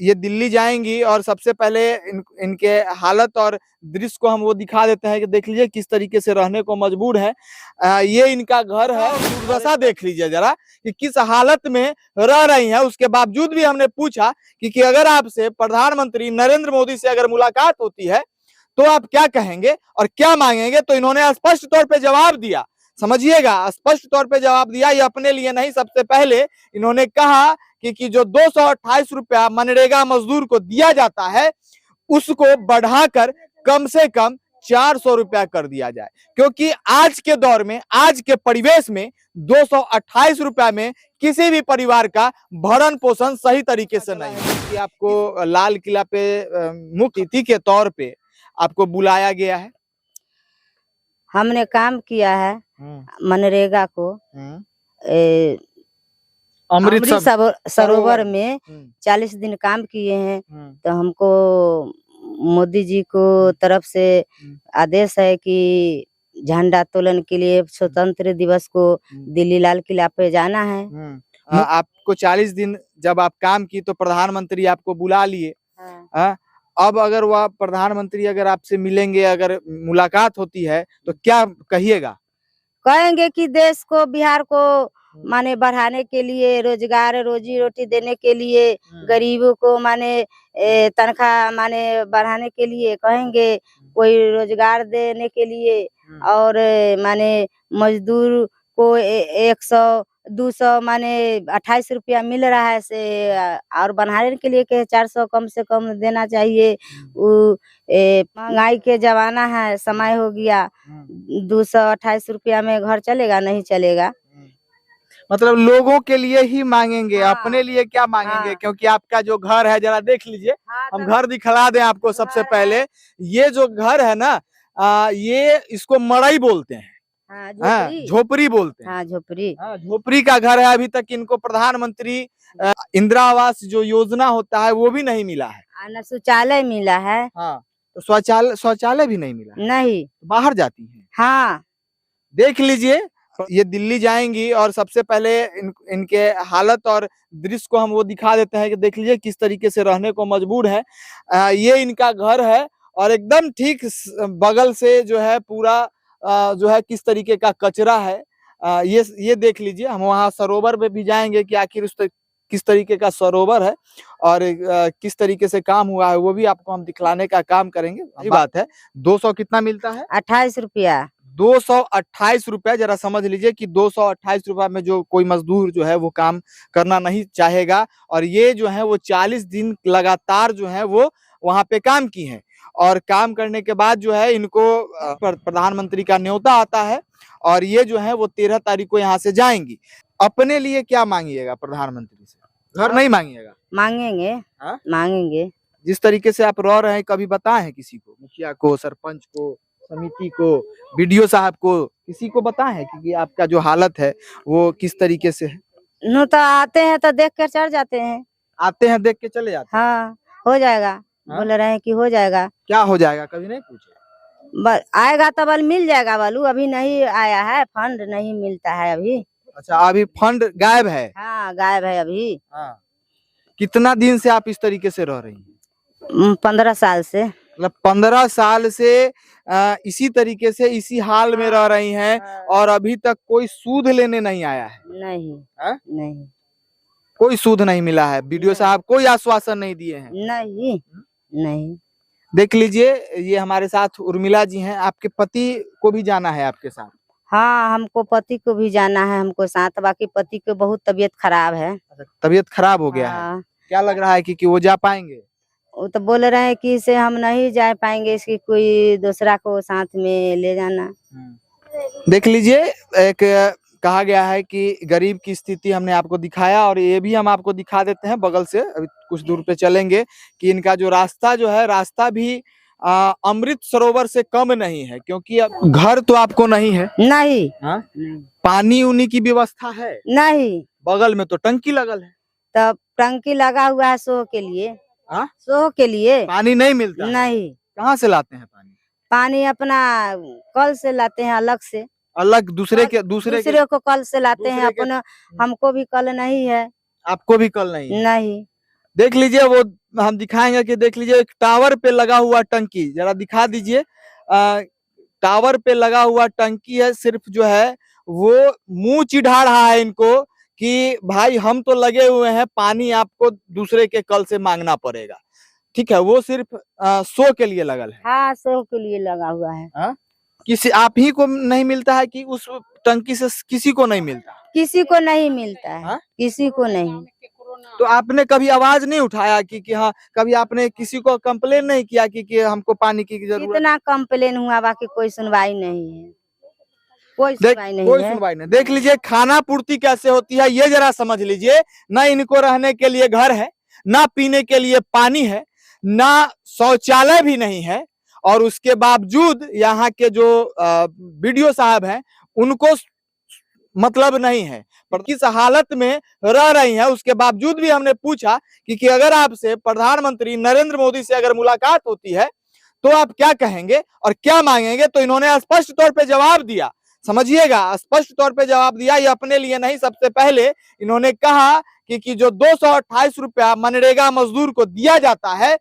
ये दिल्ली जाएंगी और सबसे पहले इनके हालत और दृश्य को हम वो दिखा देते हैं कि देख लीजिए किस तरीके से रहने को मजबूर है। ये इनका घर है, दुर्दशा देख लीजिए जरा कि किस हालत में रह रही है। उसके बावजूद भी हमने पूछा कि अगर आपसे प्रधानमंत्री नरेंद्र मोदी से अगर मुलाकात होती है तो आप क्या कहेंगे और क्या मांगेंगे, तो इन्होंने स्पष्ट तौर पे जवाब दिया। समझिएगा, स्पष्ट तौर पे जवाब दिया। ये अपने लिए नहीं, सबसे पहले इन्होंने कहा कि जो 228 रुपया मनरेगा मजदूर को दिया जाता है उसको बढ़ाकर कम से कम 400 रुपया कर दिया जाए, क्योंकि आज के दौर में, आज के परिवेश में 228 रुपया में किसी भी परिवार का भरण पोषण सही तरीके से नहीं है। कि आपको लाल किला पे मुख्य अतिथि के तौर पे आपको बुलाया गया है। हमने काम किया है मनरेगा को अमृत सरोवर में 40 दिन काम किए हैं। तो हमको मोदी जी को तरफ से आदेश है कि झंडा तोलन के लिए स्वतंत्र दिवस को दिल्ली लाल किला पे जाना है। आपको 40 दिन जब आप काम की तो प्रधानमंत्री आपको बुला लिए। अब अगर वह प्रधानमंत्री अगर आपसे मिलेंगे, अगर मुलाकात होती है तो क्या कहिएगा? कहेंगे कि देश को, बिहार को माने बढ़ाने के लिए, रोजगार रोजी रोटी देने के लिए, गरीबों को माने तनख्वाह माने बढ़ाने के लिए कहेंगे, कोई रोजगार देने के लिए, और माने मजदूर को 100 200 माने 28 रुपया मिल रहा है से और बढ़ाने के लिए के 400 कम से कम देना चाहिए। महंगाई के जमाना है, समय हो गया, 228 रुपया में घर चलेगा? नहीं चलेगा। मतलब लोगों के लिए ही मांगेंगे। हाँ, अपने लिए क्या मांगेंगे? हाँ, क्योंकि आपका जो घर है जरा देख लीजिए। हाँ, हम घर दिखला दें आपको। सबसे पहले ये जो घर है ना, ये इसको मड़ई बोलते हैं। झोपड़ी बोलते हैं। झोपड़ी का घर है। अभी तक इनको प्रधानमंत्री इंदिरा आवास जो योजना होता है वो भी नहीं मिला है, न शौचालय मिला है। हाँ, तो शौचालय भी नहीं मिला। नहीं, बाहर जाती है। हाँ, देख लीजिए, ये दिल्ली जाएंगी और सबसे पहले इनके हालत और दृश्य को हम वो दिखा देते हैं कि देख लीजिए किस तरीके से रहने को मजबूर है। ये इनका घर है और एकदम ठीक बगल से जो है पूरा जो है किस तरीके का कचरा है। ये देख लीजिए। हम वहाँ सरोवर पे भी जाएंगे कि आखिर किस तरीके का सरोवर है और किस तरीके से काम हुआ है वो भी आपको हम दिखलाने का काम करेंगे। वही बात है, 200 कितना मिलता है? 28 रुपया। 228 रुपया। जरा समझ लीजिए कि 228 रुपया में जो कोई मजदूर जो है वो काम करना नहीं चाहेगा। और ये जो है वो 40 दिन लगातार जो है वो वहां पे काम की हैं और काम करने के बाद जो है इनको प्रधानमंत्री का न्योता आता है और ये जो है वो 13 तारीख को यहाँ से जाएंगी। अपने लिए क्या मांगिएगा प्रधानमंत्री से? घर नहीं मांगिएगा? मांगेंगे। मांगेंगे। जिस तरीके से आप रह रहे हैं कभी बताए हैं किसी को, मुखिया को, सरपंच को, समिति को, बीडीओ साहब को, किसी को बताए हैं कि आपका जो हालत है वो किस तरीके से है? नो, तो आते हैं तो देख कर चढ़ जाते हैं। आते हैं देख के चले जाते हैं। हाँ, हो जाएगा। बोल रहे हैं कि हो जाएगा। क्या हो जाएगा? कभी नहीं पूछे? आएगा तो बल मिल जाएगा बालू। अभी नहीं आया है, फंड नहीं मिलता है अभी। अच्छा, अभी फंड गायब है? हाँ, गायब है अभी। हाँ। कितना दिन से आप इस तरीके से रह रही हैं? 15 साल से। मतलब 15 साल से इसी तरीके से इसी हाल में रह रही हैं और अभी तक कोई सूद लेने नहीं आया है? नहीं। नहीं, कोई सूद नहीं मिला है। बीडीओ साहब कोई आश्वासन नहीं दिए हैं? नहीं। नहीं। देख लीजिए, ये हमारे साथ उर्मिला जी हैं। आपके पति को भी जाना है आपके साथ? हाँ, हमको पति को भी जाना है हमको साथ। बाकी पति को बहुत तबीयत खराब है। तबीयत खराब हो गया है? क्या लग रहा है कि वो जा पाएंगे? वो तो बोल रहे हैं कि इसे हम नहीं जा पाएंगे, इसकी कोई दूसरा को साथ में ले जाना। देख लीजिए, एक कहा गया है कि गरीब की स्थिति हमने आपको दिखाया और ये भी हम आपको दिखा देते हैं बगल से। अभी कुछ दूर पे चलेंगे कि इनका जो रास्ता जो है, रास्ता भी अमृत सरोवर से कम नहीं है, क्योंकि अब घर तो आपको नहीं है। नहीं। पानी उनी की व्यवस्था है? नहीं। बगल में तो टंकी लगल है। तब टंकी लगा हुआ है सोह के लिए। सोह के लिए पानी नहीं मिलता? नहीं। कहाँ से लाते हैं पानी? पानी अपना कल से लाते हैं, अलग से। अलग दूसरे को कल से लाते हैं अपना। हमको भी कल नहीं है। आपको भी कल नहीं? नहीं। देख लीजिए वो हम दिखाएंगे कि देख लीजिए एक टावर पे लगा हुआ टंकी, जरा दिखा दीजिए। टावर पे लगा हुआ टंकी है, सिर्फ जो है वो मुंह चिढ़ा रहा है इनको कि भाई हम तो लगे हुए हैं, पानी आपको दूसरे के कल से मांगना पड़ेगा। ठीक है, वो सिर्फ शो के लिए लगल है। हाँ, शो के लिए लगा हुआ है। किसी आप ही को नहीं मिलता है कि उस टंकी से किसी को नहीं मिलता? किसी को नहीं मिलता है। हाँ? किसी को नहीं। तो आपने कभी आवाज नहीं उठाया कि हाँ, कभी आपने किसी को कंप्लेन नहीं किया कि हमको पानी की जरूरत? इतना कंप्लेन हुआ, बाकी कोई सुनवाई नहीं है। कोई सुनवाई नहीं कोई है। सुनवाई नहीं। देख लीजिए खाना पूर्ति कैसे होती है ये जरा समझ लीजिए। ना इनको रहने के लिए घर है, ना पीने के लिए पानी है, ना शौचालय भी नहीं है, और उसके बावजूद यहाँ के जो बीडीओ साहब हैं उनको मतलब नहीं है, पर किस हालत में रह रही हैं। उसके बावजूद भी हमने पूछा कि अगर आपसे प्रधानमंत्री नरेंद्र मोदी से अगर मुलाकात होती है तो आप क्या कहेंगे और क्या मांगेंगे, तो इन्होंने स्पष्ट तौर पे जवाब दिया। समझिएगा, स्पष्ट तौर पे जवाब दिया। ये अपने लिए नहीं, सबसे पहले इन्होंने कहा कि जो 228 रुपया मनरेगा मजदूर को दिया जाता है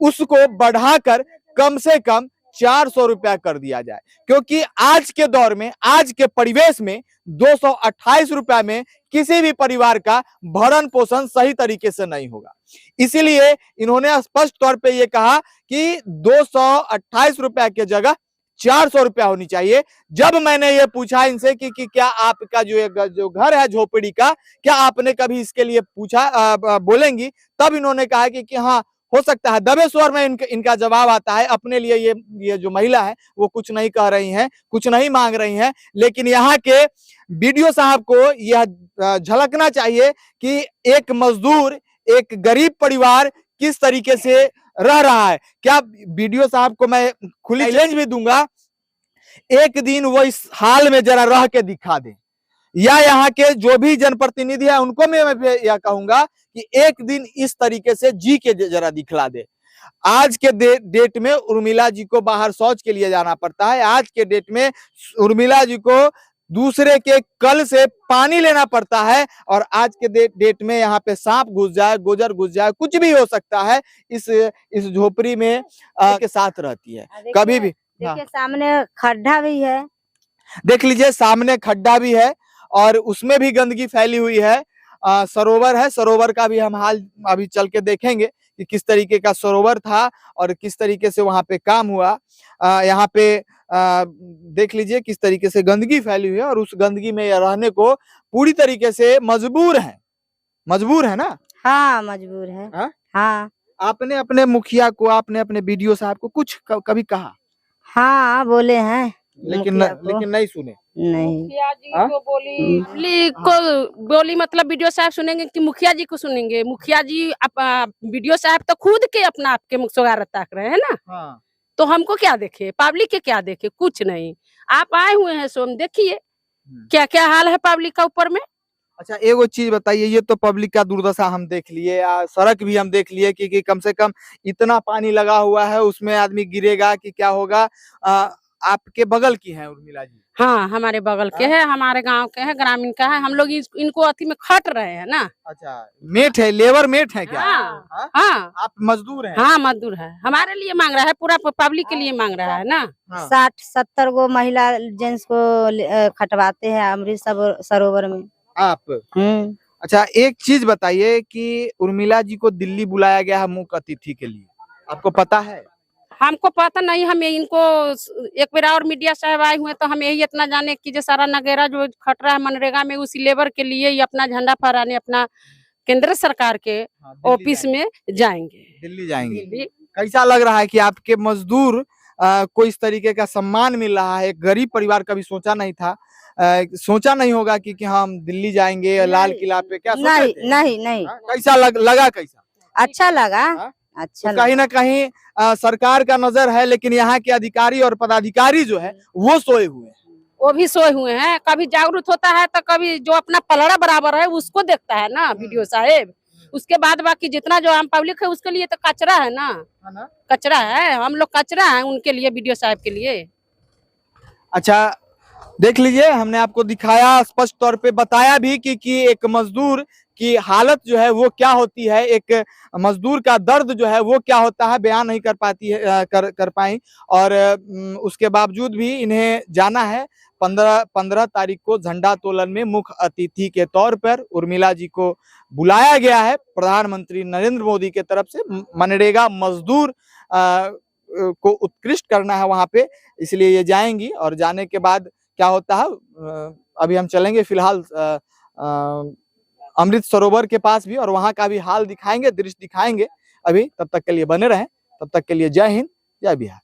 उसको बढ़ाकर कम से कम 400 रुपया कर दिया जाए, क्योंकि आज के दौर में, आज के परिवेश में 228 रुपया में किसी भी परिवार का भरण पोषण सही तरीके से नहीं होगा। इसीलिए इन्होंने स्पष्ट तौर पे ये कहा कि 228 रुपया के जगह 400 रुपया होनी चाहिए। जब मैंने ये पूछा इनसे कि क्या आपका जो घर है झोपड़ी का, क्या आपने कभी इसके लिए पूछा बोलेंगी, तब इन्होंने कहा कि हाँ हो सकता है। दबे स्वर में इनका जवाब आता है। अपने लिए ये जो महिला है वो कुछ नहीं कह रही हैं, कुछ नहीं मांग रही हैं, लेकिन यहाँ के बीडीओ साहब को यह झलकना चाहिए कि एक मजदूर, एक गरीब परिवार किस तरीके से रह रहा है। क्या बीडीओ साहब को मैं खुली चैलेंज भी दूंगा, एक दिन वो इस हाल में जरा रह के दिखा दे, या यहाँ के जो भी जनप्रतिनिधि है उनको मैं यह कहूंगा कि एक दिन इस तरीके से जी के जरा दिखला दे। आज के डेट में उर्मिला जी को बाहर शौच के लिए जाना पड़ता है। आज के डेट में उर्मिला जी को दूसरे के कल से पानी लेना पड़ता है, और आज के डेट में यहाँ पे सांप घुस जाए, गोजर घुस जाए, कुछ भी हो सकता है। इस झोपड़ी में के साथ रहती है कभी भी। देखिए सामने खड्डा भी है, देख लीजिए सामने खड्डा भी है और उसमें भी गंदगी फैली हुई है। सरोवर है, सरोवर का भी हम हाल अभी चल के देखेंगे कि किस तरीके का सरोवर था और किस तरीके से वहां पे काम हुआ। यहाँ पे देख लीजिए किस तरीके से गंदगी फैली हुई है, और उस गंदगी में रहने को पूरी तरीके से मजबूर है ना? हाँ मजबूर है। हाँ आपने अपने मुखिया को, आपने अपने बीडीओ साहब को कुछ कभी कहा? हाँ बोले हैं, लेकिन नहीं सुने। नहीं मुखिया जी को बोली मतलब वीडियो साहब सुनेंगे कि मुखिया जी को सुनेंगे? मुखिया जी वीडियो साहब तो खुद के अपना आपके मुख्तार ताक रहे हैं ना। हाँ। तो हमको क्या देखे, पब्लिक के क्या देखे? कुछ नहीं। आप आए हुए हैं सोम, देखिए क्या क्या हाल है पब्लिक का ऊपर में। अच्छा एगो चीज बताइए, ये तो पब्लिक का दुर्दशा हम देख लिए, सड़क भी हम देख लिए कि कम से कम इतना पानी लगा हुआ है, उसमें आदमी गिरेगा कि क्या होगा। आपके बगल की है उर्मिला जी? हाँ हमारे बगल के है, हमारे गांव के है, ग्रामीण का है। हम लोग इनको अति में खट रहे हैं ना। अच्छा मेट है, लेबर मेट है क्या? हाँ हाँ आप मजदूर हैं? हाँ मजदूर है, हमारे लिए मांग रहा है, पूरा पब्लिक के लिए मांग रहा है ना। 60-70 गो महिला जेंट्स को खटवाते हैं अमृत सरोवर में। आप अच्छा एक चीज बताइए कि उर्मिला जी को दिल्ली बुलाया गया है मुख्य अतिथि के लिए, आपको पता है? हमको पता नहीं, हम इनको एक बार और मीडिया साहब आए हुए तो हम यही इतना जाने कि जो सारा नगेरा जो खट रहा है मनरेगा में, उसी लेबर के लिए ही अपना झंडा फहराने अपना केंद्र सरकार के ऑफिस में जाएंगे, दिल्ली जाएंगे। कैसा लग रहा है कि आपके मजदूर को इस तरीके का सम्मान मिल रहा है? एक गरीब परिवार कभी सोचा नहीं था, सोचा नहीं होगा कि हम दिल्ली जाएंगे लाल किला पे? क्या नहीं। कैसा लगा? कैसा अच्छा लगा। अच्छा तो कहीं ना कहीं सरकार का नजर है, लेकिन यहाँ के अधिकारी और पदाधिकारी जो है वो सोए हुए हैं। वो भी सोए हुए हैं। कभी जागरूक होता है तो कभी जो अपना पलड़ा बराबर है उसको देखता है ना वीडियो साहब। उसके बाद बाकी जितना जो आम पब्लिक है उसके लिए तो कचरा है ना, कचरा है। हम लोग कचरा है उनके लिए, वीडियो साहब के लिए। अच्छा देख लीजिए, हमने आपको दिखाया, स्पष्ट तौर पे बताया भी कि एक मजदूर कि हालत जो है वो क्या होती है, एक मजदूर का दर्द जो है वो क्या होता है, बयान नहीं कर पाती है, कर पाई। और उसके बावजूद भी इन्हें जाना है। 15 तारीख को झंडा तोलन में मुख्य अतिथि के तौर पर उर्मिला जी को बुलाया गया है प्रधानमंत्री नरेंद्र मोदी के तरफ से। मनरेगा मजदूर को उत्कृष्ट करना है वहां पे, इसलिए ये जाएंगी। और जाने के बाद क्या होता है, अभी हम चलेंगे फिलहाल अमृत सरोवर के पास भी, और वहां का भी हाल दिखाएंगे, दृश्य दिखाएंगे अभी। तब तक के लिए बने रहें, तब तक के लिए जय हिंद, जय बिहार।